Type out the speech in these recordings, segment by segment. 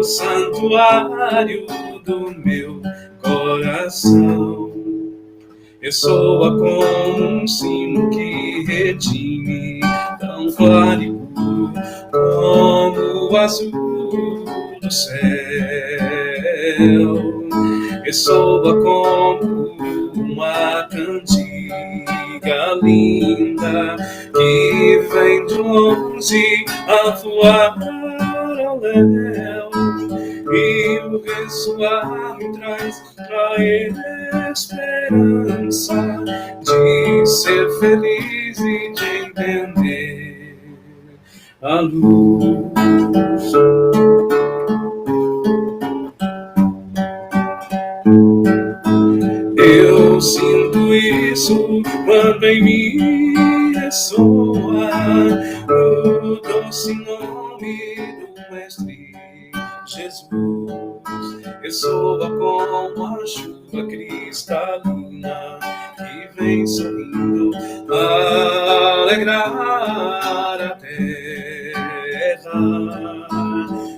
o santuário do meu coração. Ressoa como um sino que redime, tão claro e puro como o azul do céu. Ressoa como uma cantiga linda que vem de longe a voar ao léu, e o ressoar me traz a esperança de ser feliz e de entender a luz. Eu sinto isso quando em mim ressoa o doce nome do Mestre Jesus. Ressoa como a chuva cristalina que vem sorrindo alegrar a terra,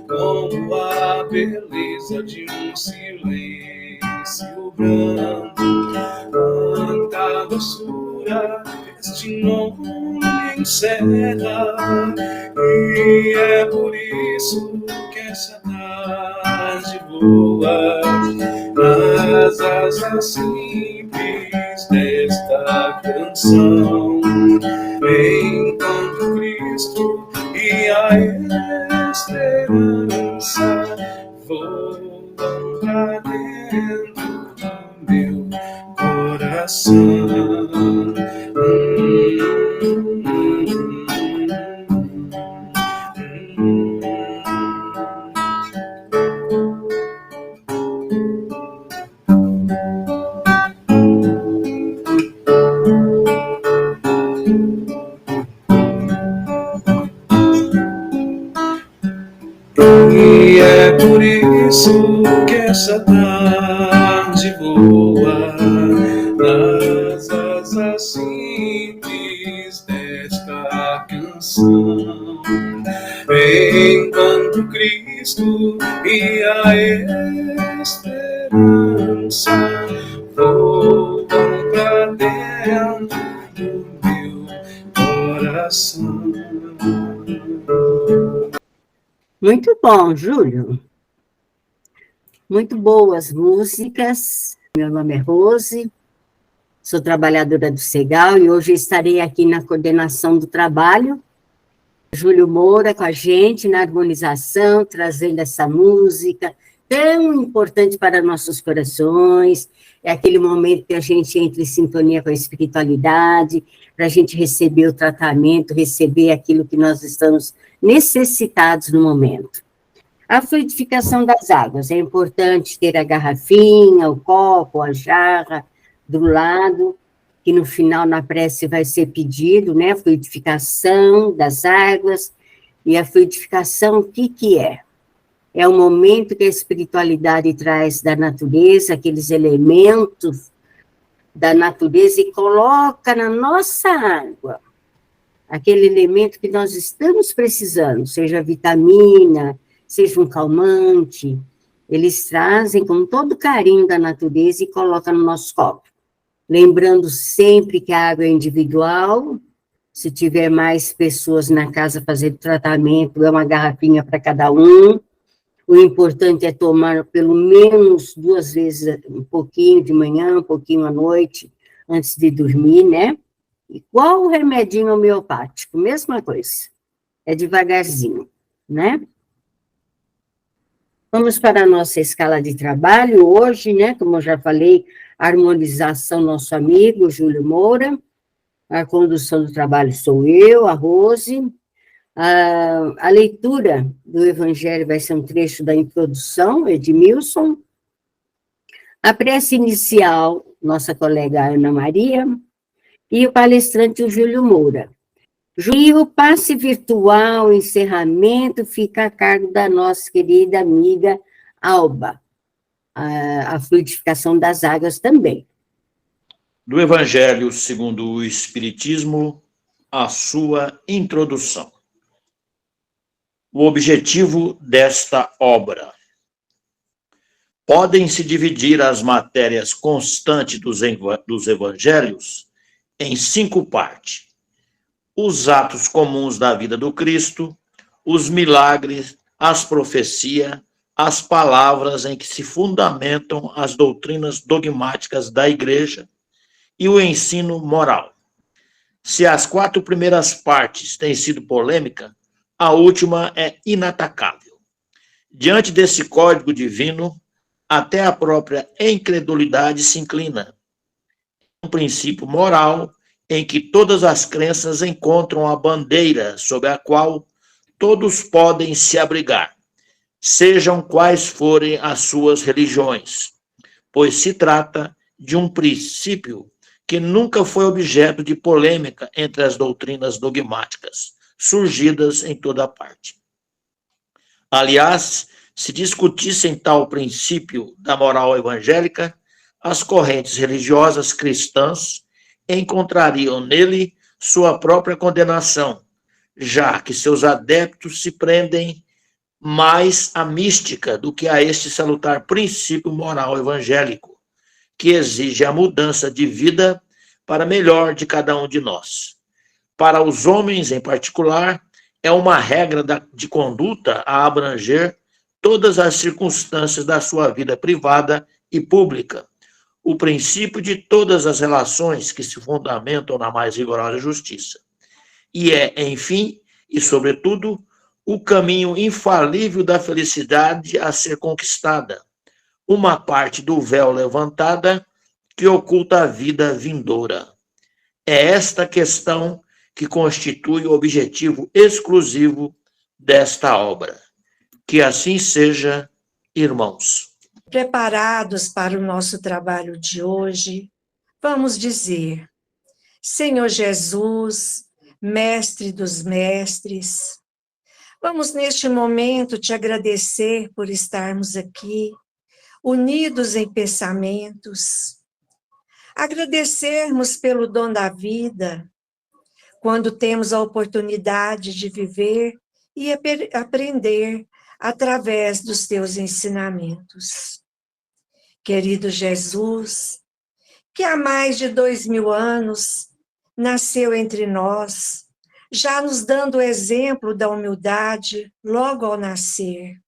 como a beleza de um silêncio brando. Quanta doçura este nome encerra, e é por isso que essa tarde voa nas asas simples desta canção, enquanto Cristo e a esperança voam pra dentro do meu coração. E é por isso que essa tarde voa nas asas simples desta canção, enquanto Cristo e a esperança voam pra dentro do meu coração. Muito bom, Júlio. Muito boas músicas. Meu nome é Rose, sou trabalhadora do Segal e hoje estarei aqui na coordenação do trabalho. Júlio Moura com a gente na harmonização, trazendo essa música tão importante para nossos corações. É aquele momento que a gente entra em sintonia com a espiritualidade, para a gente receber o tratamento, receber aquilo que nós estamos necessitados no momento. A fluidificação das águas. É importante ter a garrafinha, o copo, a jarra do lado, que no final, na prece, vai ser pedido, né? A fluidificação das águas. E a fluidificação, o que é? É o momento que a espiritualidade traz da natureza, aqueles elementos da natureza, e coloca na nossa água aquele elemento que nós estamos precisando, seja vitamina, seja um calmante. Eles trazem com todo carinho da natureza e colocam no nosso copo. Lembrando sempre que a água é individual. Se tiver mais pessoas na casa fazendo tratamento, é uma garrafinha para cada um. O importante é tomar pelo menos 2 vezes, um pouquinho de manhã, um pouquinho à noite, antes de dormir, né? Igual o remedinho homeopático, mesma coisa. É devagarzinho, né? Vamos para a nossa escala de trabalho hoje, né? Como eu já falei, harmonização, nosso amigo Júlio Moura. A condução do trabalho sou eu, a Rose. A leitura do Evangelho vai ser um trecho da introdução, Edmilson. A prece inicial, nossa colega Ana Maria. E o palestrante, o Júlio Moura. E o passe virtual, o encerramento, fica a cargo da nossa querida amiga Alba. A fluidificação das águas também. Do Evangelho segundo o Espiritismo, a sua introdução. O objetivo desta obra. Podem-se dividir as matérias constantes dos evangelhos em 5 partes: os atos comuns da vida do Cristo, os milagres, as profecias, as palavras em que se fundamentam as doutrinas dogmáticas da Igreja e o ensino moral. Se as 4 primeiras partes têm sido polêmica, a última é inatacável. Diante desse código divino, até a própria incredulidade se inclina. Um princípio moral em que todas as crenças encontram a bandeira sob a qual todos podem se abrigar, sejam quais forem as suas religiões, pois se trata de um princípio que nunca foi objeto de polêmica entre as doutrinas dogmáticas, surgidas em toda parte. Aliás, se discutissem tal princípio da moral evangélica, as correntes religiosas cristãs encontrariam nele sua própria condenação, já que seus adeptos se prendem mais à mística do que a este salutar princípio moral evangélico, que exige a mudança de vida para melhor de cada um de nós. Para os homens, em particular, é uma regra de conduta a abranger todas as circunstâncias da sua vida privada e pública, o princípio de todas as relações que se fundamentam na mais rigorosa justiça. E é, enfim, e sobretudo, o caminho infalível da felicidade a ser conquistada, uma parte do véu levantada que oculta a vida vindoura. É esta questão que constitui o objetivo exclusivo desta obra. Que assim seja, irmãos. Preparados para o nosso trabalho de hoje, vamos dizer: Senhor Jesus, Mestre dos Mestres, vamos neste momento te agradecer por estarmos aqui, unidos em pensamentos, agradecermos pelo dom da vida, quando temos a oportunidade de viver e aprender através dos teus ensinamentos. Querido Jesus, que há mais de 2000 anos nasceu entre nós, já nos dando o exemplo da humildade logo ao nascer,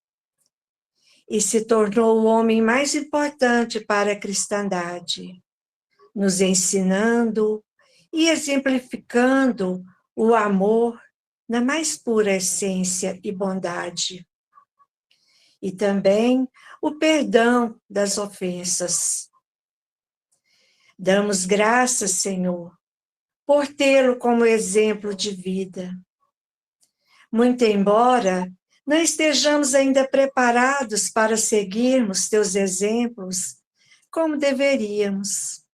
e se tornou o homem mais importante para a cristandade, nos ensinando e exemplificando o amor na mais pura essência e bondade. E também o perdão das ofensas. Damos graças, Senhor, por tê-lo como exemplo de vida. Muito embora não estejamos ainda preparados para seguirmos teus exemplos como deveríamos.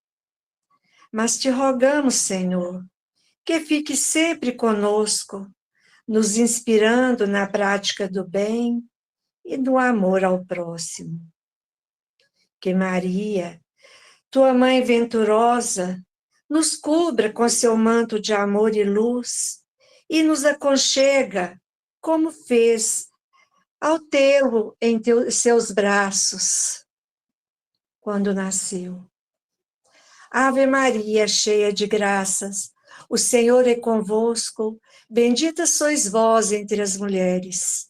Mas te rogamos, Senhor, que fique sempre conosco, nos inspirando na prática do bem e do amor ao próximo. Que Maria, tua mãe venturosa, nos cubra com seu manto de amor e luz e nos aconchega, como fez ao tê-lo em seus braços, quando nasceu. Ave Maria, cheia de graças, o Senhor é convosco, bendita sois vós entre as mulheres.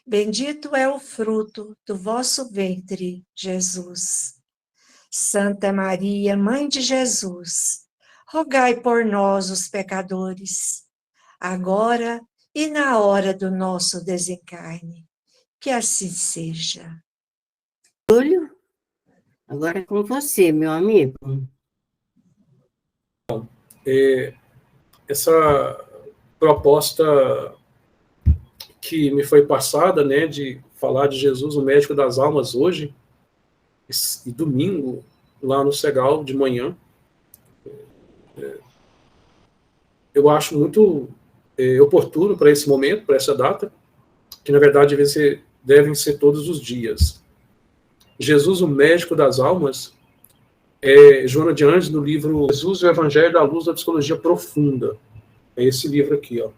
Bendito é o fruto do vosso ventre, Jesus. Santa Maria, Mãe de Jesus, rogai por nós, os pecadores, agora e na hora do nosso desencarne. Que assim seja. Júlio, agora é com você, meu amigo. Essa proposta que me foi passada, né, de falar de Jesus, o médico das almas, hoje, e domingo, lá no Segal, de manhã, eu acho muito oportuno para esse momento, para essa data, que na verdade devem ser todos os dias. Jesus, o médico das almas, é Joana de Anjos, no livro Jesus e o Evangelho à Luz da Psicologia Profunda. É esse livro aqui, ó.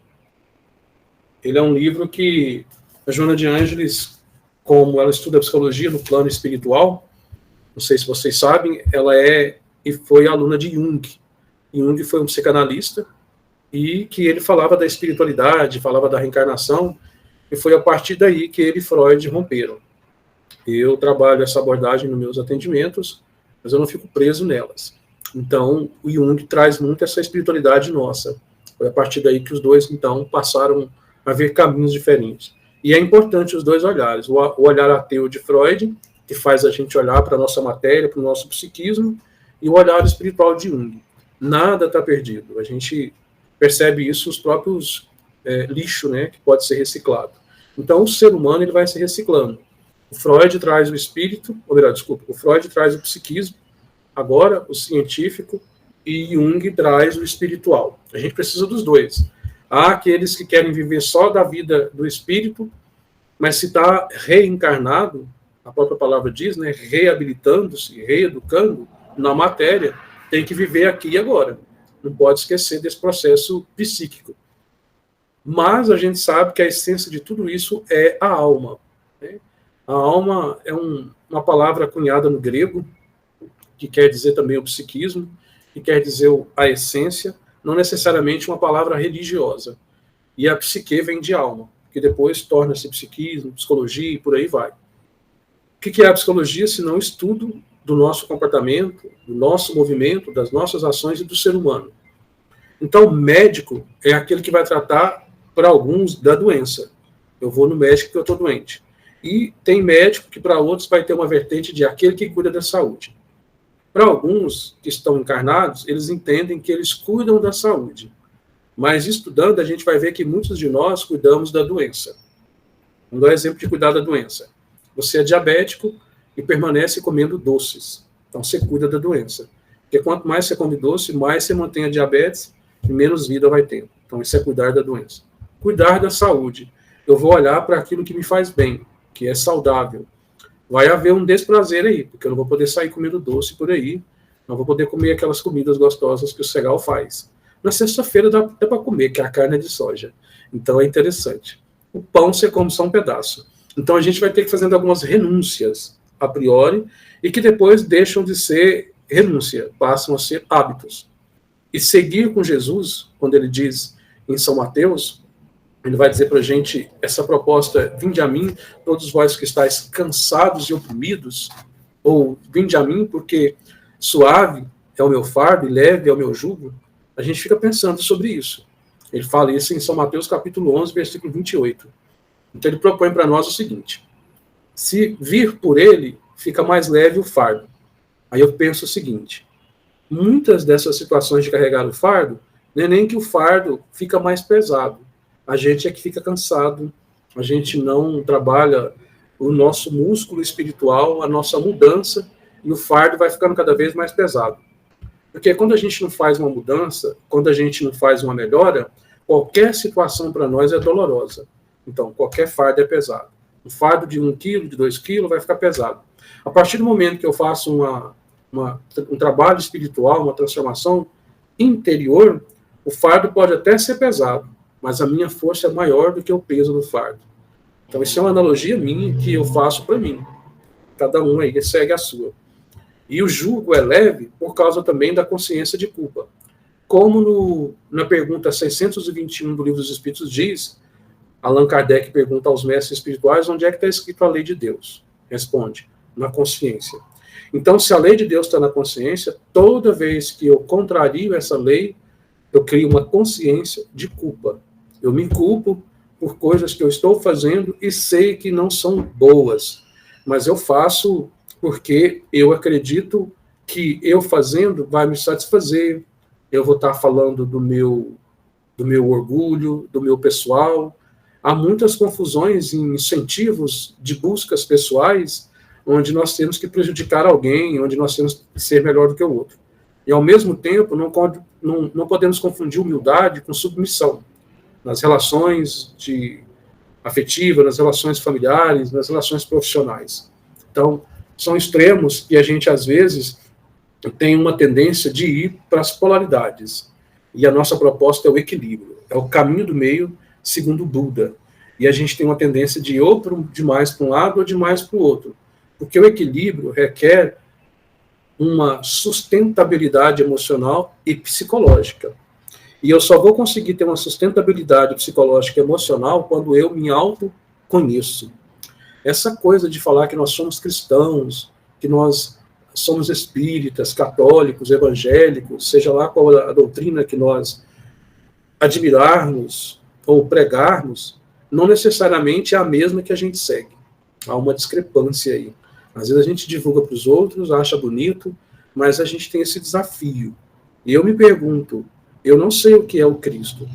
Ele é um livro que A Joana de Ângeles, como ela estuda psicologia no plano espiritual, não sei se vocês sabem, ela é e foi aluna de Jung. Jung foi um psicanalista e que ele falava da espiritualidade, falava da reencarnação, e foi a partir daí que ele e Freud romperam. Eu trabalho essa abordagem nos meus atendimentos, mas eu não fico preso nelas. Então, o Jung traz muito essa espiritualidade nossa. Foi a partir daí que os dois, então, passaram a ver caminhos diferentes. E é importante os dois olhares. O olhar ateu de Freud, que faz a gente olhar para a nossa matéria, para o nosso psiquismo, e o olhar espiritual de Jung. Nada está perdido. A gente percebe isso nos próprios lixo, né, que pode ser reciclado. Então, o ser humano ele vai se reciclando. O Freud traz o espírito, ou melhor, desculpa, o Freud traz o psiquismo, agora o científico, e Jung traz o espiritual. A gente precisa dos dois. Há aqueles que querem viver só da vida do espírito, mas se está reencarnado, a própria palavra diz, né, reabilitando-se, reeducando na matéria, tem que viver aqui e agora. Não pode esquecer desse processo psíquico. Mas a gente sabe que a essência de tudo isso é a alma. Né? A alma é uma palavra cunhada no grego, que quer dizer também o psiquismo, que quer dizer a essência, não necessariamente uma palavra religiosa. E a psique vem de alma, que depois torna-se psiquismo, psicologia e por aí vai. O que é a psicologia, se não estudo do nosso comportamento, do nosso movimento, das nossas ações e do ser humano? Então, o médico é aquele que vai tratar, para alguns, da doença. Eu vou no médico porque eu estou doente. E tem médico que, para outros, vai ter uma vertente de aquele que cuida da saúde. Para alguns que estão encarnados, eles entendem que eles cuidam da saúde. Mas, estudando, a gente vai ver que muitos de nós cuidamos da doença. Vamos dar exemplo de cuidar da doença. Você é diabético e permanece comendo doces. Então, você cuida da doença. Porque quanto mais você come doce, mais você mantém a diabetes e menos vida vai tendo. Então, isso é cuidar da doença. Cuidar da saúde. Eu vou olhar para aquilo que me faz bem, que é saudável. Vai haver um desprazer aí, porque eu não vou poder sair comendo doce por aí, não vou poder comer aquelas comidas gostosas que o cereal faz. Na sexta-feira dá para comer, que é a carne de soja. Então, é interessante. O pão você come só um pedaço. Então, a gente vai ter que fazer algumas renúncias, a priori, e que depois deixam de ser renúncia, passam a ser hábitos. E seguir com Jesus, quando ele diz em São Mateus, ele vai dizer para a gente essa proposta: vinde a mim, todos vós que estáis cansados e oprimidos, ou vinde a mim, porque suave é o meu fardo e leve é o meu jugo. A gente fica pensando sobre isso. Ele fala isso em São Mateus capítulo 11, versículo 28. Então ele propõe para nós o seguinte: se vir por ele, fica mais leve o fardo. Aí eu penso o seguinte: muitas dessas situações de carregar o fardo, não é nem que o fardo fica mais pesado, a gente é que fica cansado, a gente não trabalha o nosso músculo espiritual, a nossa mudança, e o fardo vai ficando cada vez mais pesado. Porque quando a gente não faz uma mudança, quando a gente não faz uma melhora, qualquer situação para nós é dolorosa. Então, qualquer fardo é pesado. Um fardo de 1 quilo, de 2 quilos, vai ficar pesado. A partir do momento que eu faço um trabalho espiritual, uma transformação interior, o fardo pode até ser pesado, mas a minha força é maior do que o peso do fardo. Então, isso é uma analogia minha que eu faço para mim. Cada um aí segue a sua. E o jugo é leve por causa também da consciência de culpa. Como na pergunta 621 do Livro dos Espíritos diz, Allan Kardec pergunta aos mestres espirituais onde é que está escrito a lei de Deus. Responde: na consciência. Então, se a lei de Deus está na consciência, toda vez que eu contrario essa lei, eu crio uma consciência de culpa. Eu me culpo por coisas que eu estou fazendo e sei que não são boas, mas eu faço porque eu acredito que eu fazendo vai me satisfazer, eu vou estar falando do meu orgulho, do meu pessoal. Há muitas confusões em incentivos de buscas pessoais, onde nós temos que prejudicar alguém, onde nós temos que ser melhor do que o outro. E, ao mesmo tempo, não podemos confundir humildade com submissão. Nas relações afetivas, nas relações familiares, nas relações profissionais. Então, são extremos que a gente, às vezes, tem uma tendência de ir para as polaridades. E a nossa proposta é o equilíbrio, é o caminho do meio, segundo Buda. E a gente tem uma tendência de ir ou demais para um lado ou demais para o outro. Porque o equilíbrio requer uma sustentabilidade emocional e psicológica. E eu só vou conseguir ter uma sustentabilidade psicológica e emocional quando eu me autoconheço. Essa coisa de falar que nós somos cristãos, que nós somos espíritas, católicos, evangélicos, seja lá qual a doutrina que nós admirarmos ou pregarmos, não necessariamente é a mesma que a gente segue. Há uma discrepância aí. Às vezes a gente divulga para os outros, acha bonito, mas a gente tem esse desafio. E eu me pergunto, eu não sei o que é o Cristo.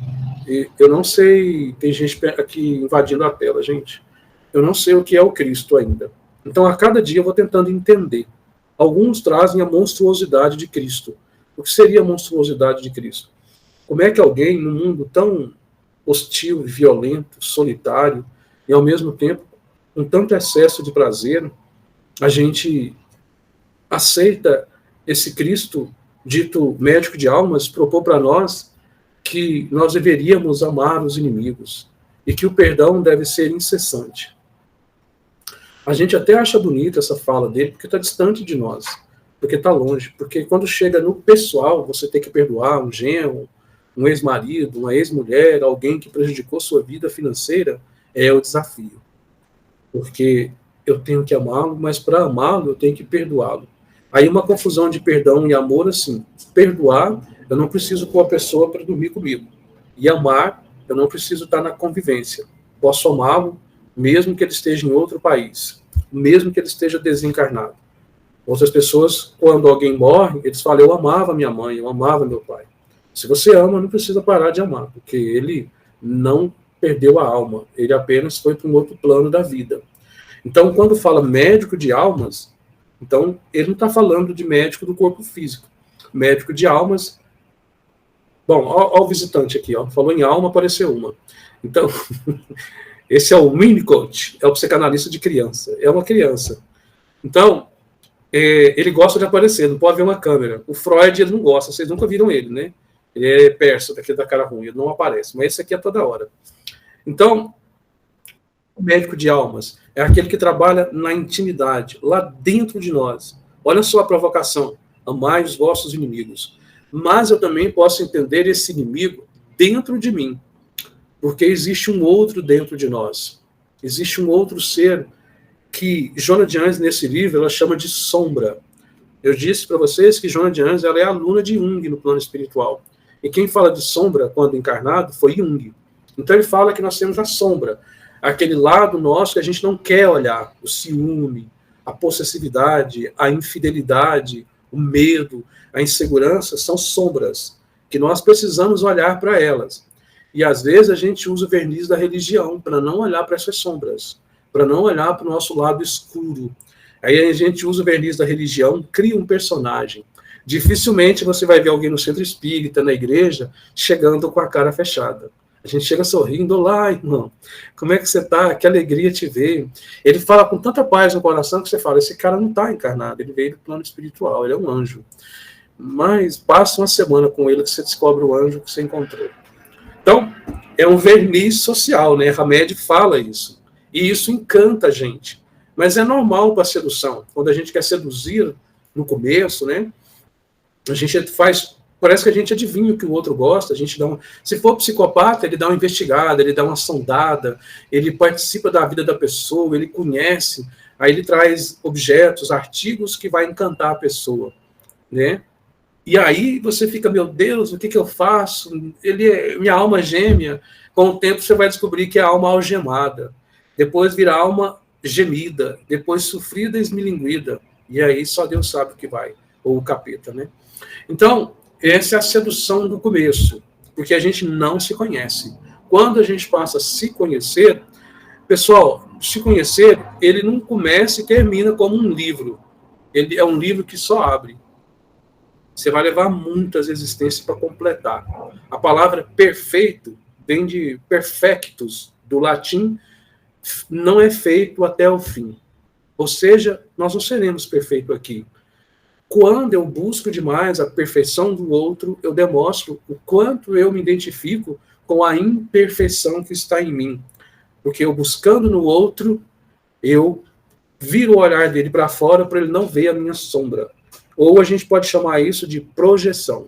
Eu não sei, tem gente aqui invadindo a tela, gente. Eu não sei o que é o Cristo ainda. Então, a cada dia eu vou tentando entender. Alguns trazem a monstruosidade de Cristo. O que seria a monstruosidade de Cristo? Como é que alguém, num mundo tão hostil, violento, solitário, e ao mesmo tempo, com tanto excesso de prazer, a gente aceita esse Cristo, dito médico de almas, propor para nós que nós deveríamos amar os inimigos e que o perdão deve ser incessante. A gente até acha bonita essa fala dele, porque está distante de nós, porque está longe, porque quando chega no pessoal, você tem que perdoar um genro, um ex-marido, uma ex-mulher, alguém que prejudicou sua vida financeira, é o desafio. Porque eu tenho que amá-lo, mas para amá-lo eu tenho que perdoá-lo. Aí uma confusão de perdão e amor, assim, perdoar, eu não preciso pôr a pessoa para dormir comigo. E amar, eu não preciso estar na convivência. Posso amá-lo, mesmo que ele esteja em outro país, mesmo que ele esteja desencarnado. Outras pessoas, quando alguém morre, eles falam, eu amava minha mãe, eu amava meu pai. Se você ama, não precisa parar de amar, porque ele não perdeu a alma, ele apenas foi para um outro plano da vida. Então, quando fala médico de almas, então ele não está falando de médico do corpo físico. Médico de almas, bom, ó o visitante aqui, ó, falou em alma, apareceu uma. Então, esse é o Winnicott, é o psicanalista de criança, é uma criança. Então, ele gosta de aparecer, não pode ver uma câmera. O Freud, ele não gosta, vocês nunca viram ele, né? Ele é persa, daquele da cara ruim, ele não aparece, mas esse aqui é toda hora. Então, o médico de almas é aquele que trabalha na intimidade, lá dentro de nós. Olha só a provocação, amai os vossos inimigos. Mas eu também posso entender esse inimigo dentro de mim, porque existe um outro dentro de nós. Existe um outro ser que Joana de Anjos, nesse livro, ela chama de sombra. Eu disse para vocês que Joana de Anjos ela é aluna de Jung no plano espiritual. E quem fala de sombra, quando encarnado, foi Jung. Então ele fala que nós temos a sombra, aquele lado nosso que a gente não quer olhar, o ciúme, a possessividade, a infidelidade, o medo, a insegurança, são sombras, que nós precisamos olhar para elas. E às vezes a gente usa o verniz da religião para não olhar para essas sombras, para não olhar para o nosso lado escuro. Aí a gente usa o verniz da religião, cria um personagem. Dificilmente você vai ver alguém no centro espírita, na igreja, chegando com a cara fechada. A gente chega sorrindo, olá, irmão, como é que você está? Que alegria te ver. Ele fala com tanta paz no coração que você fala, esse cara não está encarnado, ele veio do plano espiritual, ele é um anjo. Mas passa uma semana com ele que você descobre o anjo que você encontrou. Então, é um verniz social, né? Hamed fala isso. E isso encanta a gente. Mas é normal para a sedução. Quando a gente quer seduzir no começo, né? A gente faz... Parece que a gente adivinha o que o outro gosta. A gente dá uma... Se for psicopata, ele dá uma investigada, ele dá uma sondada, ele participa da vida da pessoa, ele conhece, aí ele traz objetos, artigos que vai encantar a pessoa, né? E aí você fica, meu Deus, o que eu faço? Ele é minha alma gêmea. Com o tempo você vai descobrir que é a alma algemada. Depois vira alma gemida. Depois sofrida e esmilinguida. E aí só Deus sabe o que vai. Ou o capeta, né? Então, essa é a sedução do começo. Porque a gente não se conhece. Quando a gente passa a se conhecer, pessoal, se conhecer, ele não começa e termina como um livro. Ele é um livro que só abre. Você vai levar muitas existências para completar. A palavra perfeito vem de perfectus, do latim, não é feito até o fim. Ou seja, nós não seremos perfeitos aqui. Quando eu busco demais a perfeição do outro, eu demonstro o quanto eu me identifico com a imperfeição que está em mim. Porque eu buscando no outro, eu viro o olhar dele para fora para ele não ver a minha sombra. Ou a gente pode chamar isso de projeção.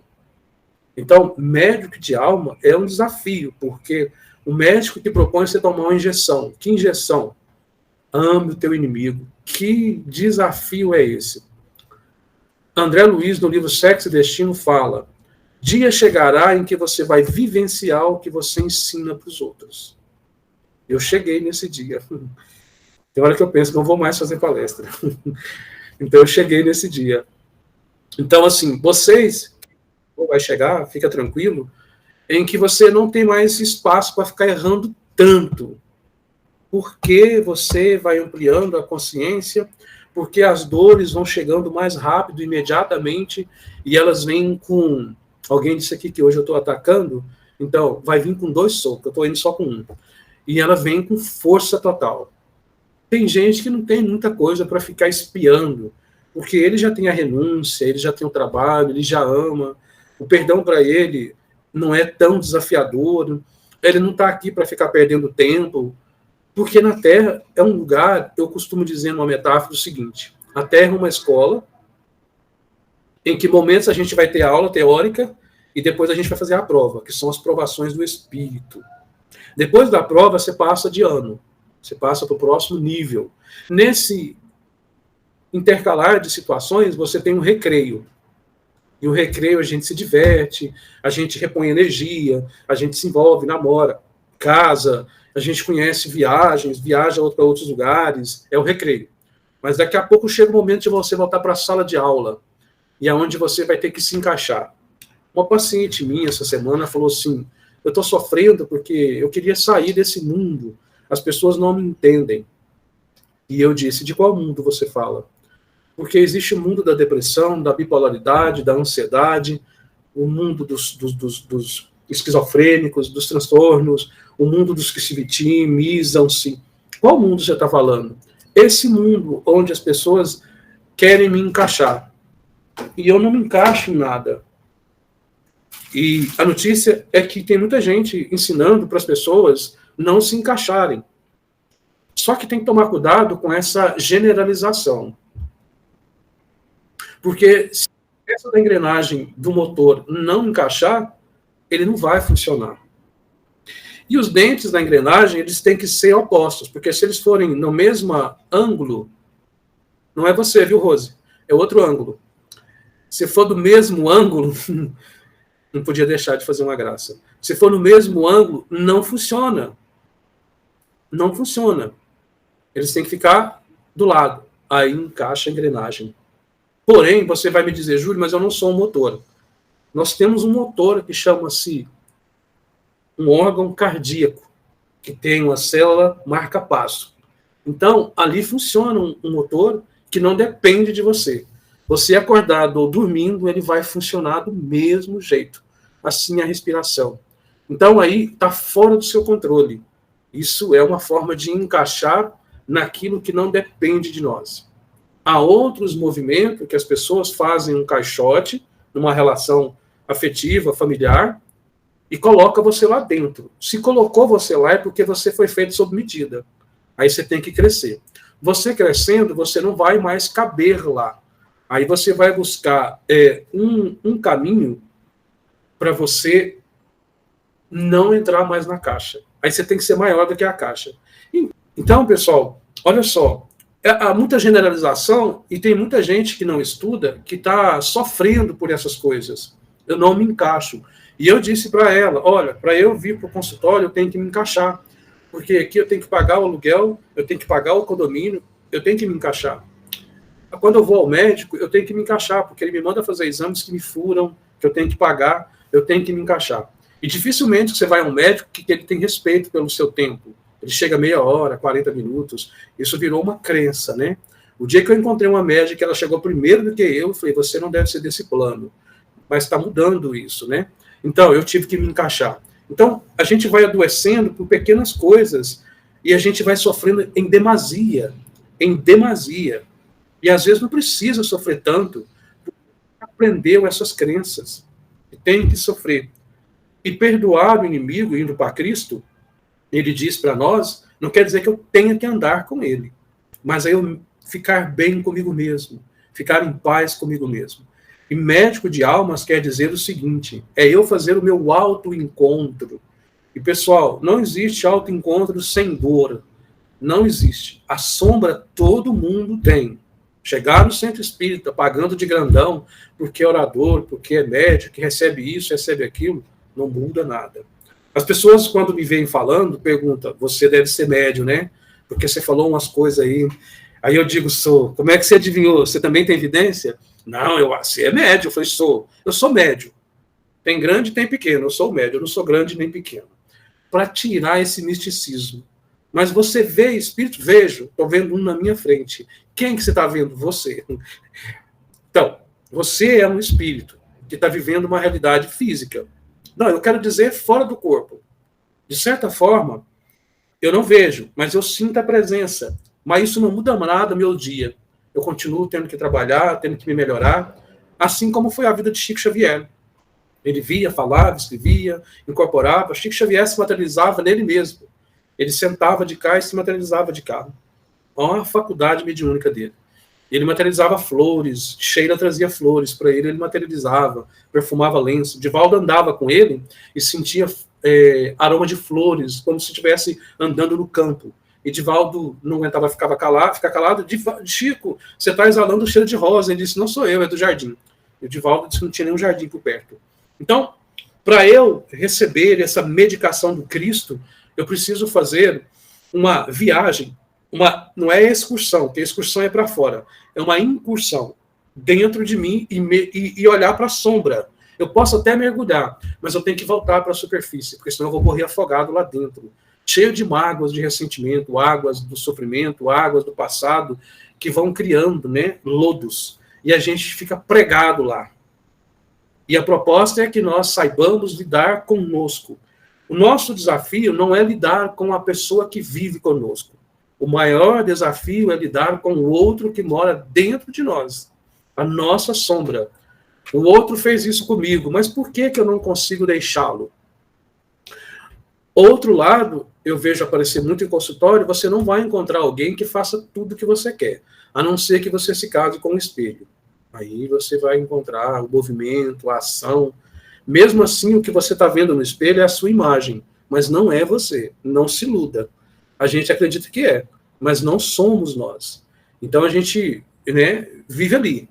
Então, médico de alma é um desafio, porque o médico te propõe você tomar uma injeção. Que injeção? Ame o teu inimigo. Que desafio é esse? André Luiz, no livro Sexo e Destino, fala: dia chegará em que você vai vivenciar o que você ensina para os outros. Eu cheguei nesse dia. Tem hora que eu penso que não vou mais fazer palestra. Então, eu cheguei nesse dia. Então, assim, vocês, vai chegar, fica tranquilo, em que você não tem mais espaço para ficar errando tanto. Porque você vai ampliando a consciência, porque as dores vão chegando mais rápido, imediatamente, e elas vêm com... Alguém disse aqui que hoje eu estou atacando, então vai vir com 2 socos, eu estou indo só com 1. E ela vem com força total. Tem gente que não tem muita coisa para ficar espiando, porque ele já tem a renúncia, ele já tem o trabalho, ele já ama, o perdão para ele não é tão desafiador, ele não está aqui para ficar perdendo tempo, porque na Terra é um lugar, eu costumo dizer numa metáfora o seguinte: a Terra é uma escola, em que momentos a gente vai ter a aula teórica e depois a gente vai fazer a prova, que são as provações do espírito. Depois da prova, você passa de ano, você passa para o próximo nível. Nesse intercalar de situações, você tem um recreio. E o recreio a gente se diverte, a gente repõe energia, a gente se envolve, namora, casa, a gente conhece viagens, viaja para outros lugares, é o recreio. Mas daqui a pouco chega o momento de você voltar para a sala de aula, e é onde você vai ter que se encaixar. Uma paciente minha essa semana falou assim: eu estou sofrendo porque eu queria sair desse mundo, as pessoas não me entendem. E eu disse: de qual mundo você fala? Porque existe o mundo da depressão, da bipolaridade, da ansiedade, o mundo dos esquizofrênicos, dos transtornos, o mundo dos que se vitimizam-se. Qual mundo você está falando? Esse mundo onde as pessoas querem me encaixar. E eu não me encaixo em nada. E a notícia é que tem muita gente ensinando para as pessoas não se encaixarem. Só que tem que tomar cuidado com essa generalização. Porque se essa da engrenagem do motor não encaixar, ele não vai funcionar. E os dentes da engrenagem, eles têm que ser opostos, porque se eles forem no mesmo ângulo, não é você, viu, Rose? É outro ângulo. Se for do mesmo ângulo, não podia deixar de fazer uma graça. Se for no mesmo ângulo, não funciona. Não funciona. Eles têm que ficar do lado. Aí encaixa a engrenagem. Porém, você vai me dizer: Júlio, mas eu não sou um motor. Nós temos um motor que chama-se um órgão cardíaco, que tem uma célula marca-passo. Então, ali funciona um motor que não depende de você. Você acordado ou dormindo, ele vai funcionar do mesmo jeito. Assim a respiração. Então, aí está fora do seu controle. Isso é uma forma de encaixar naquilo que não depende de nós. Há outros movimentos que as pessoas fazem um caixote, numa relação afetiva, familiar, e coloca você lá dentro. Se colocou você lá é porque você foi feito sob medida. Aí você tem que crescer. Você crescendo, você não vai mais caber lá. Aí você vai buscar um caminho para você não entrar mais na caixa. Aí você tem que ser maior do que a caixa. Então, pessoal, olha só. Há muita generalização e tem muita gente que não estuda que está sofrendo por essas coisas. Eu não me encaixo. E eu disse para ela: olha, para eu vir para o consultório, eu tenho que me encaixar. Porque aqui eu tenho que pagar o aluguel, eu tenho que pagar o condomínio, eu tenho que me encaixar. Quando eu vou ao médico, eu tenho que me encaixar, porque ele me manda fazer exames que me furam, que eu tenho que pagar, eu tenho que me encaixar. E dificilmente você vai a um médico que ele tem respeito pelo seu tempo. Ele chega meia hora, 40 minutos. Isso virou uma crença, né? O dia que eu encontrei uma médica, ela chegou primeiro do que eu falei: você não deve ser desse plano. Mas está mudando isso, né? Então, eu tive que me encaixar. Então, a gente vai adoecendo por pequenas coisas e a gente vai sofrendo em demasia. Em demasia. E às vezes não precisa sofrer tanto, porque aprendeu essas crenças. E tem que sofrer. E perdoar o inimigo indo para Cristo, ele diz para nós Não quer dizer que eu tenha que andar com ele, mas aí eu ficar bem comigo mesmo, ficar em paz comigo mesmo. E médico de almas quer dizer o seguinte, é eu fazer o meu autoencontro. E, pessoal, não existe autoencontro sem dor. Não existe. A sombra todo mundo tem. Chegar no centro espírita pagando de grandão, porque é orador, porque é médico, que recebe isso, recebe aquilo, não muda nada. As pessoas, quando me veem falando, perguntam, você deve ser médium, né? Porque você falou umas coisas aí. Aí eu digo, sou. Como é que você adivinhou? Você também tem evidência? Não, você é médium. Eu falei, sou. Eu sou médium. Tem grande e tem pequeno. Eu sou médium, eu não sou grande nem pequeno. Para tirar esse misticismo. Mas você vê espírito? Vejo. Estou vendo um na minha frente. Quem que você está vendo? Você. Então, você é um espírito que está vivendo uma realidade física. Não, eu quero dizer fora do corpo. De certa forma, eu não vejo, mas eu sinto a presença. Mas isso não muda nada meu dia. Eu continuo tendo que trabalhar, tendo que me melhorar, assim como foi a vida de Chico Xavier. Ele via, falava, escrevia, incorporava. Chico Xavier se materializava nele mesmo. Ele sentava de cá e se materializava de cá. Olha a faculdade mediúnica dele. Ele materializava flores, Sheila trazia flores para ele, ele materializava, perfumava lenço. Divaldo andava com ele e sentia aroma de flores, como se estivesse andando no campo. E Divaldo não aguentava ficar calado. Chico, você está exalando o cheiro de rosa. Ele disse, não sou eu, é do jardim. E o Divaldo disse que não tinha nenhum jardim por perto. Então, para eu receber essa medicação do Cristo, eu preciso fazer uma viagem, não é excursão, porque a excursão é para fora, é uma incursão dentro de mim e olhar para a sombra. Eu posso até mergulhar, mas eu tenho que voltar para a superfície, porque senão eu vou morrer afogado lá dentro, cheio de mágoas de ressentimento, águas do sofrimento, águas do passado, que vão criando, né, lodos, e a gente fica pregado lá. E a proposta é que nós saibamos lidar conosco. O nosso desafio não é lidar com a pessoa que vive conosco. O maior desafio é lidar com o outro que mora dentro de nós, a nossa sombra. O outro fez isso comigo, mas por que eu não consigo deixá-lo? Outro lado, eu vejo aparecer muito em consultório, você não vai encontrar alguém que faça tudo o que você quer, a não ser que você se case com um espelho. Aí você vai encontrar o movimento, a ação. Mesmo assim, o que você está vendo no espelho é a sua imagem, mas não é você. Não se iluda. A gente acredita que é, mas não somos nós. Então a gente, né, vive ali,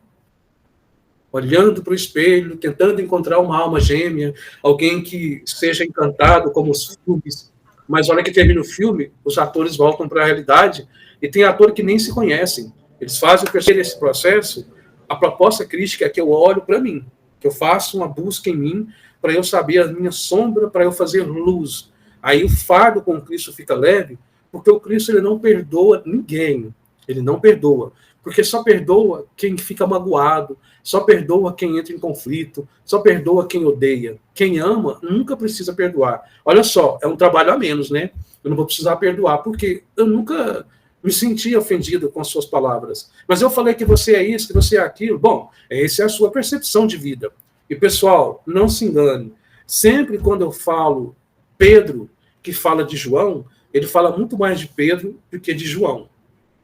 olhando para o espelho, tentando encontrar uma alma gêmea, alguém que seja encantado, como os filmes. Mas olha que termina o filme, os atores voltam para a realidade, e tem atores que nem se conhecem. Eles fazem esse processo. A proposta crítica é que eu olho para mim, que eu faço uma busca em mim, para eu saber a minha sombra, para eu fazer luz. Aí o fardo com Cristo fica leve, porque o Cristo ele não perdoa ninguém. Ele não perdoa. Porque só perdoa quem fica magoado, só perdoa quem entra em conflito, só perdoa quem odeia. Quem ama nunca precisa perdoar. Olha só, é um trabalho a menos, né? Eu não vou precisar perdoar, porque eu nunca me senti ofendido com as suas palavras. Mas eu falei que você é isso, que você é aquilo. Bom, essa é a sua percepção de vida. E, pessoal, não se engane. Sempre quando eu falo Pedro, que fala de João, ele fala muito mais de Pedro do que de João.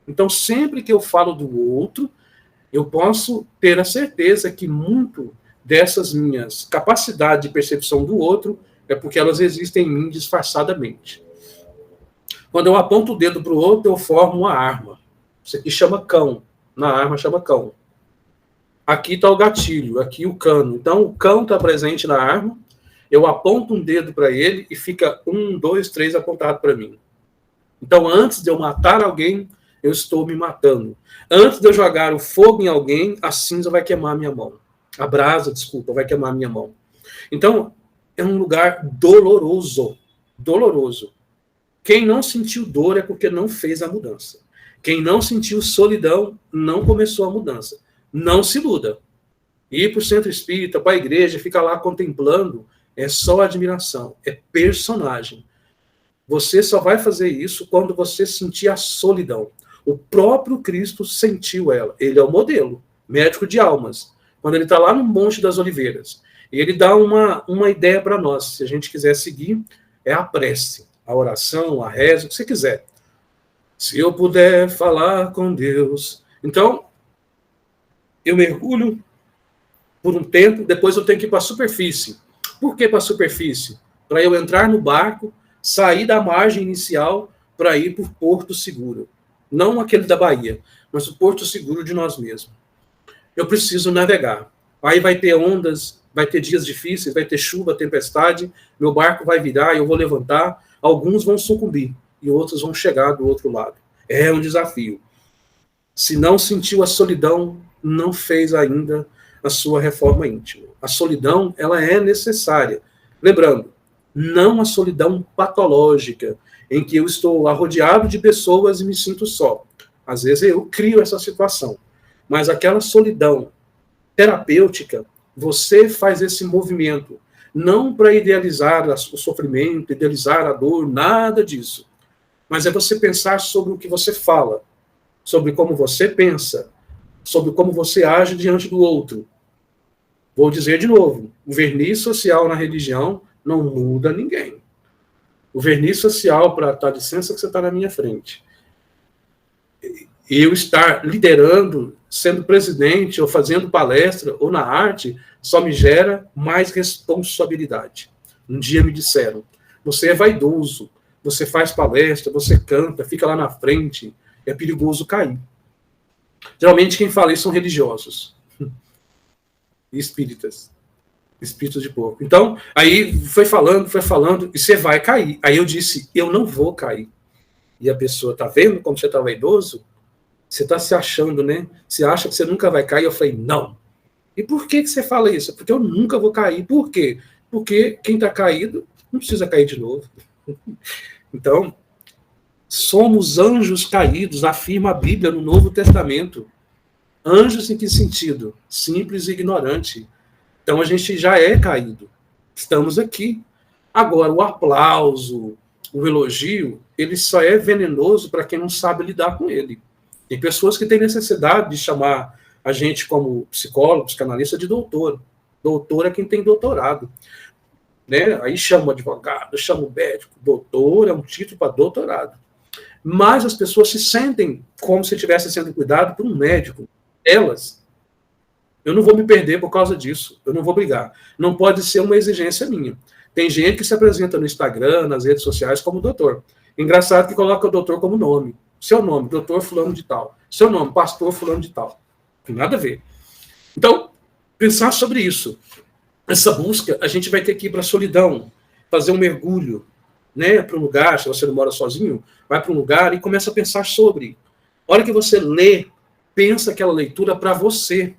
Então, sempre que eu falo do outro, eu posso ter a certeza que muito dessas minhas capacidades de percepção do outro é porque elas existem em mim disfarçadamente. Quando eu aponto o dedo para o outro, eu formo uma arma. Isso aqui chama cão. Na arma chama cão. Aqui está o gatilho, aqui o cano. Então, o cão está presente na arma, eu aponto um dedo para ele e fica 1, 2, 3 apontado para mim. Então, antes de eu matar alguém, eu estou me matando. Antes de eu jogar o fogo em alguém, a cinza vai queimar minha mão. A brasa, desculpa, vai queimar minha mão. Então, é um lugar doloroso. Doloroso. Quem não sentiu dor é porque não fez a mudança. Quem não sentiu solidão, não começou a mudança. Não se iluda. Ir para o centro espírita, para a igreja, ficar lá contemplando, é só admiração, é personagem. Você só vai fazer isso quando você sentir a solidão. O próprio Cristo sentiu ela. Ele é o modelo, médico de almas. Quando ele está lá no Monte das Oliveiras, e ele dá uma ideia para nós. Se a gente quiser seguir, é a prece, a oração, a reza, o que você quiser. Se eu puder falar com Deus. Então, eu mergulho por um tempo, depois eu tenho que ir para a superfície. Por que para a superfície? Para eu entrar no barco, sair da margem inicial para ir para o porto seguro. Não aquele da Bahia, mas o porto seguro de nós mesmos. Eu preciso navegar. Aí vai ter ondas, vai ter dias difíceis, vai ter chuva, tempestade, meu barco vai virar, eu vou levantar, alguns vão sucumbir e outros vão chegar do outro lado. É um desafio. Se não sentiu a solidão, não fez ainda a sua reforma íntima. A solidão, ela é necessária. Lembrando, não a solidão patológica, em que eu estou arrodeado de pessoas e me sinto só. Às vezes eu crio essa situação. Mas aquela solidão terapêutica, você faz esse movimento, não para idealizar o sofrimento, idealizar a dor, nada disso. Mas é você pensar sobre o que você fala, sobre como você pensa, sobre como você age diante do outro. Vou dizer de novo, o verniz social na religião não muda ninguém. O verniz social, para dar licença que você está na minha frente, eu estar liderando, sendo presidente, ou fazendo palestra, ou na arte, só me gera mais responsabilidade. Um dia me disseram, você é vaidoso, você faz palestra, você canta, fica lá na frente, é perigoso cair. Geralmente quem fala isso são religiosos. E espíritas. Espíritos de porco. Então, aí foi falando, e você vai cair. Aí eu disse, eu não vou cair. E a pessoa, tá vendo como você tá vaidoso? Você tá se achando, né? Você acha que você nunca vai cair? Eu falei, não. E por que você fala isso? Porque eu nunca vou cair. Por quê? Porque quem tá caído não precisa cair de novo. Então, somos anjos caídos, afirma a Bíblia no Novo Testamento. Anjos em que sentido? Simples e ignorante. Então a gente já é caído. Estamos aqui. Agora, o aplauso, o elogio, ele só é venenoso para quem não sabe lidar com ele. Tem pessoas que têm necessidade de chamar a gente como psicólogo, psicanalista, de doutor. Doutor é quem tem doutorado. Né? Aí chama o advogado, chama o médico. Doutor é um título para doutorado. Mas as pessoas se sentem como se estivessem sendo cuidadas por um médico. Elas. Eu não vou me perder por causa disso. Eu não vou brigar. Não pode ser uma exigência minha. Tem gente que se apresenta no Instagram, nas redes sociais, como doutor. Engraçado que coloca o doutor como nome. Seu nome, doutor fulano de tal. Seu nome, pastor fulano de tal. Não tem nada a ver. Então, pensar sobre isso. Essa busca, a gente vai ter que ir para a solidão, fazer um mergulho, né, para um lugar, se você não mora sozinho, vai para um lugar e começa a pensar sobre. A hora que você lê, pensa aquela leitura para você.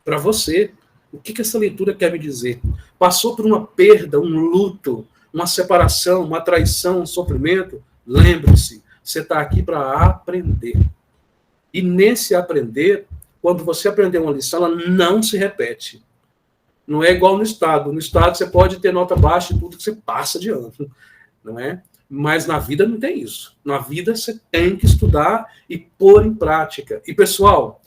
Para você. O que essa leitura quer me dizer? Passou por uma perda, um luto, uma separação, uma traição, um sofrimento? Lembre-se, você está aqui para aprender. E nesse aprender, quando você aprender uma lição, ela não se repete. Não é igual no Estado. No Estado você pode ter nota baixa e tudo que você passa de ano. Não é? Mas na vida não tem isso. Na vida você tem que estudar e pôr em prática. E, pessoal,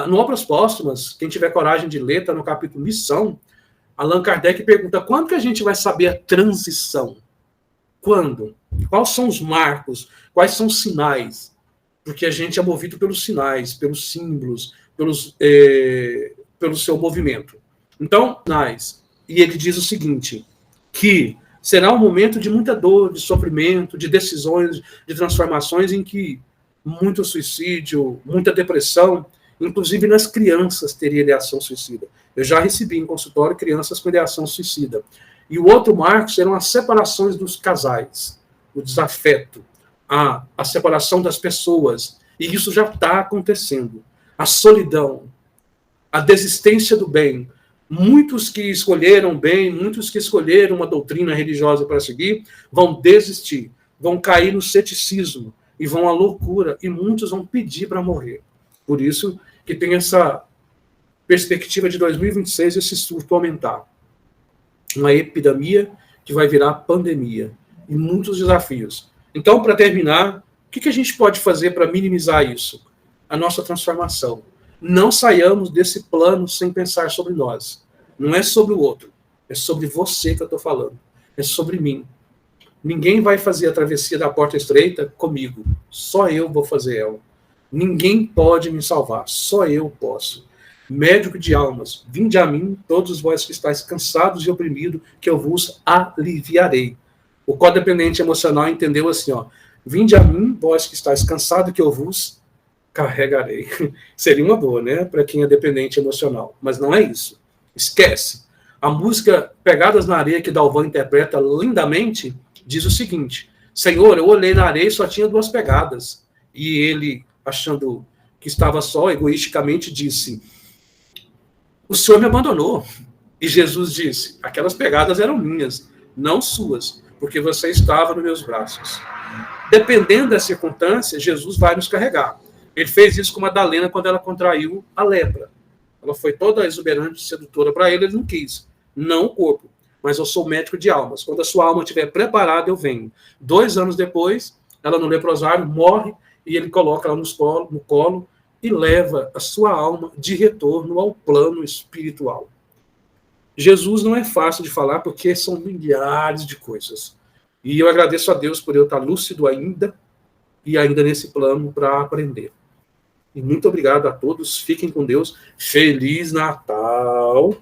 no Obras Póstumas, quem tiver coragem de ler, está no capítulo Missão, Allan Kardec pergunta, quando que a gente vai saber a transição? Quando? Quais são os marcos? Quais são os sinais? Porque a gente é movido pelos sinais, pelos símbolos, pelo seu movimento. Então, e ele diz o seguinte, que será um momento de muita dor, de sofrimento, de decisões, de transformações em que muito suicídio, muita depressão, inclusive nas crianças teria ideação suicida. Eu já recebi em consultório crianças com ideação suicida. E o outro marco serão as separações dos casais, o desafeto, a separação das pessoas. E isso já está acontecendo. A solidão, a desistência do bem. Muitos que escolheram bem, muitos que escolheram uma doutrina religiosa para seguir, vão desistir, vão cair no ceticismo e vão à loucura, e muitos vão pedir para morrer. Por isso que tem essa perspectiva de 2026, esse surto aumentar. Uma epidemia que vai virar pandemia, e muitos desafios. Então, para terminar, o que a gente pode fazer para minimizar isso? A nossa transformação. Não saiamos desse plano sem pensar sobre nós. Não é sobre o outro. É sobre você que eu estou falando. É sobre mim. Ninguém vai fazer a travessia da porta estreita comigo. Só eu vou fazer ela. Ninguém pode me salvar. Só eu posso. Médico de almas, vinde a mim, todos vós que estáis cansados e oprimidos, que eu vos aliviarei. O codependente emocional entendeu assim, ó. Vinde a mim, vós que estáis cansados, que eu vos carregarei. Seria uma boa, né? Para quem é dependente emocional. Mas não é isso. Esquece. A música Pegadas na Areia, que Dalvan interpreta lindamente, diz o seguinte: Senhor, eu olhei na areia e só tinha 2 pegadas. E ele, achando que estava só, egoisticamente disse: o Senhor me abandonou. E Jesus disse: aquelas pegadas eram minhas, não suas, porque você estava nos meus braços. Dependendo da circunstância, Jesus vai nos carregar. Ele fez isso com Madalena quando ela contraiu a lepra. Ela foi toda exuberante, sedutora para ele não quis. Não o corpo, mas eu sou médico de almas. Quando a sua alma estiver preparada, eu venho. 2 anos depois, ela no leprosário morre e ele coloca ela no colo e leva a sua alma de retorno ao plano espiritual. Jesus não é fácil de falar porque são milhares de coisas. E eu agradeço a Deus por eu estar lúcido ainda e ainda nesse plano para aprender. E muito obrigado a todos. Fiquem com Deus. Feliz Natal.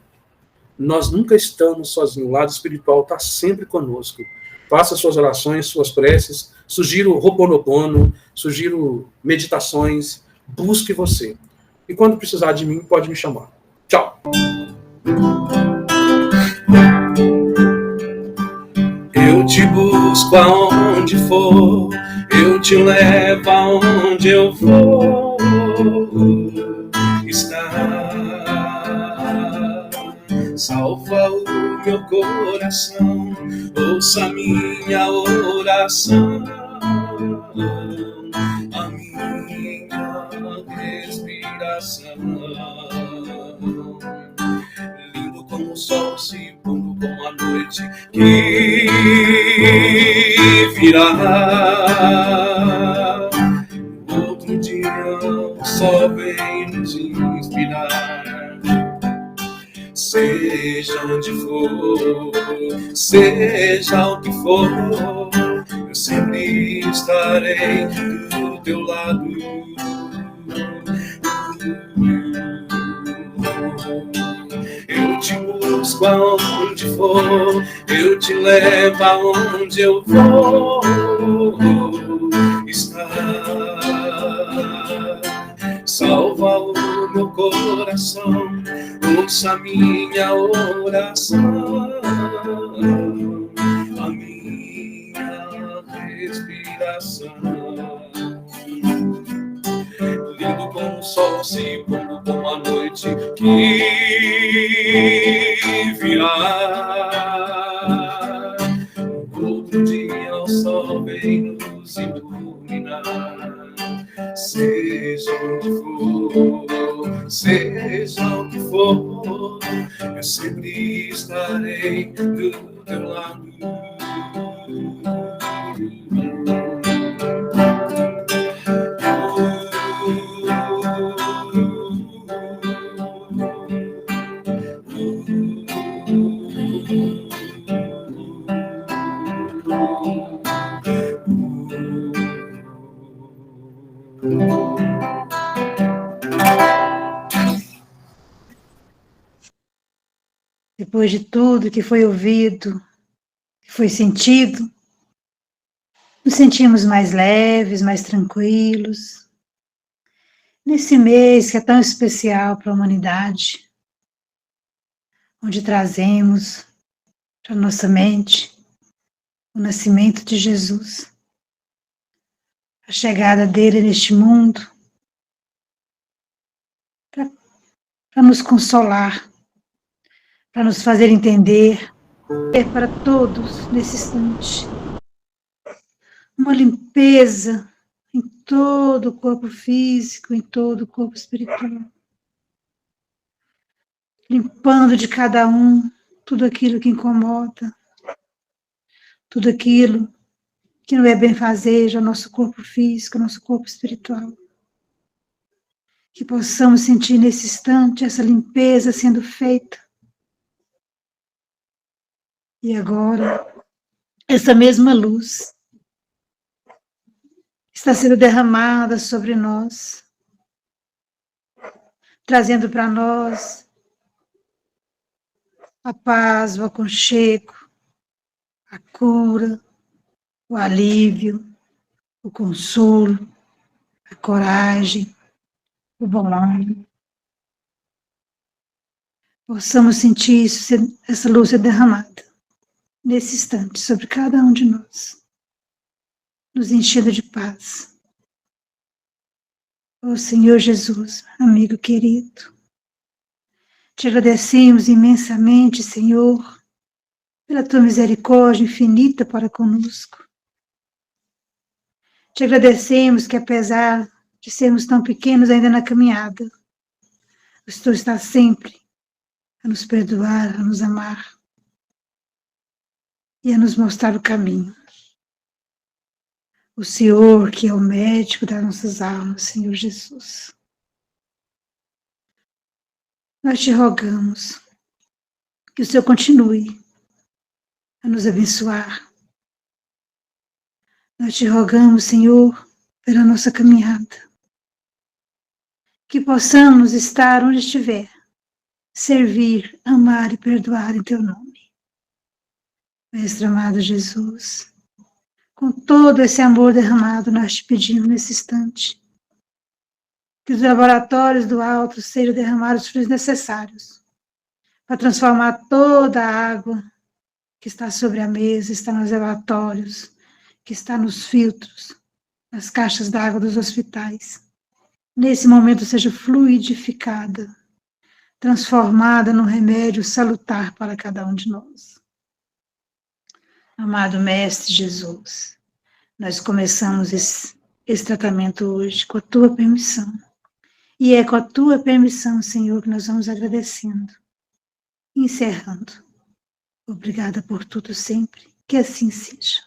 Nós nunca estamos sozinhos. O lado espiritual está sempre conosco. Faça suas orações, suas preces. Sugiro Ho'oponopono, sugiro meditações. Busque você. E quando precisar de mim, pode me chamar. Tchau. Eu te busco aonde for, eu te levo aonde eu vou estar. Salva o meu coração, ouça minha oração, a minha respiração. Lindo como o sol se pondo como a noite que virá. Outro dia o sol vem nos inspirar. Seja onde for, seja o que for, eu sempre estarei do teu lado. Eu te busco aonde for, eu te levo aonde eu vou estar. Salva o meu coração, ouça minha oração, a minha respiração. Lindo como o sol se pondo como a noite que virá. Outro dia o sol vem nos iluminar. Seja onde for, seja o que for, eu sempre estarei do teu lado. Depois de tudo que foi ouvido, que foi sentido, nos sentimos mais leves, mais tranquilos. Nesse mês que é tão especial para a humanidade, onde trazemos para a nossa mente o nascimento de Jesus, a chegada dele neste mundo, para nos consolar, para nos fazer entender, é para todos nesse instante uma limpeza em todo o corpo físico, em todo o corpo espiritual, limpando de cada um tudo aquilo que incomoda, tudo aquilo que não é benfazejo ao nosso corpo físico, ao nosso corpo espiritual. Que possamos sentir nesse instante essa limpeza sendo feita. E agora, essa mesma luz está sendo derramada sobre nós, trazendo para nós a paz, o aconchego, a cura, o alívio, o consolo, a coragem, o bom ânimo. Possamos sentir isso, essa luz ser derramada nesse instante sobre cada um de nós, nos enchendo de paz. Ó Senhor Jesus, amigo querido, te agradecemos imensamente, Senhor, pela tua misericórdia infinita para conosco. Te agradecemos que, apesar de sermos tão pequenos ainda na caminhada, o Senhor está sempre a nos perdoar, a nos amar e a nos mostrar o caminho. O Senhor, que é o médico das nossas almas, Senhor Jesus. Nós te rogamos que o Senhor continue a nos abençoar. Nós te rogamos, Senhor, pela nossa caminhada, que possamos estar onde estiver, servir, amar e perdoar em teu nome. Mestre amado Jesus, com todo esse amor derramado, nós te pedimos nesse instante que os laboratórios do alto sejam derramados os fluidos necessários para transformar toda a água que está sobre a mesa, está nos lavatórios, que está nos filtros, nas caixas d'água dos hospitais. Nesse momento seja fluidificada, transformada num remédio salutar para cada um de nós. Amado Mestre Jesus, nós começamos esse tratamento hoje com a tua permissão. E é com a tua permissão, Senhor, que nós vamos agradecendo. Encerrando. Obrigada por tudo sempre. Que assim seja.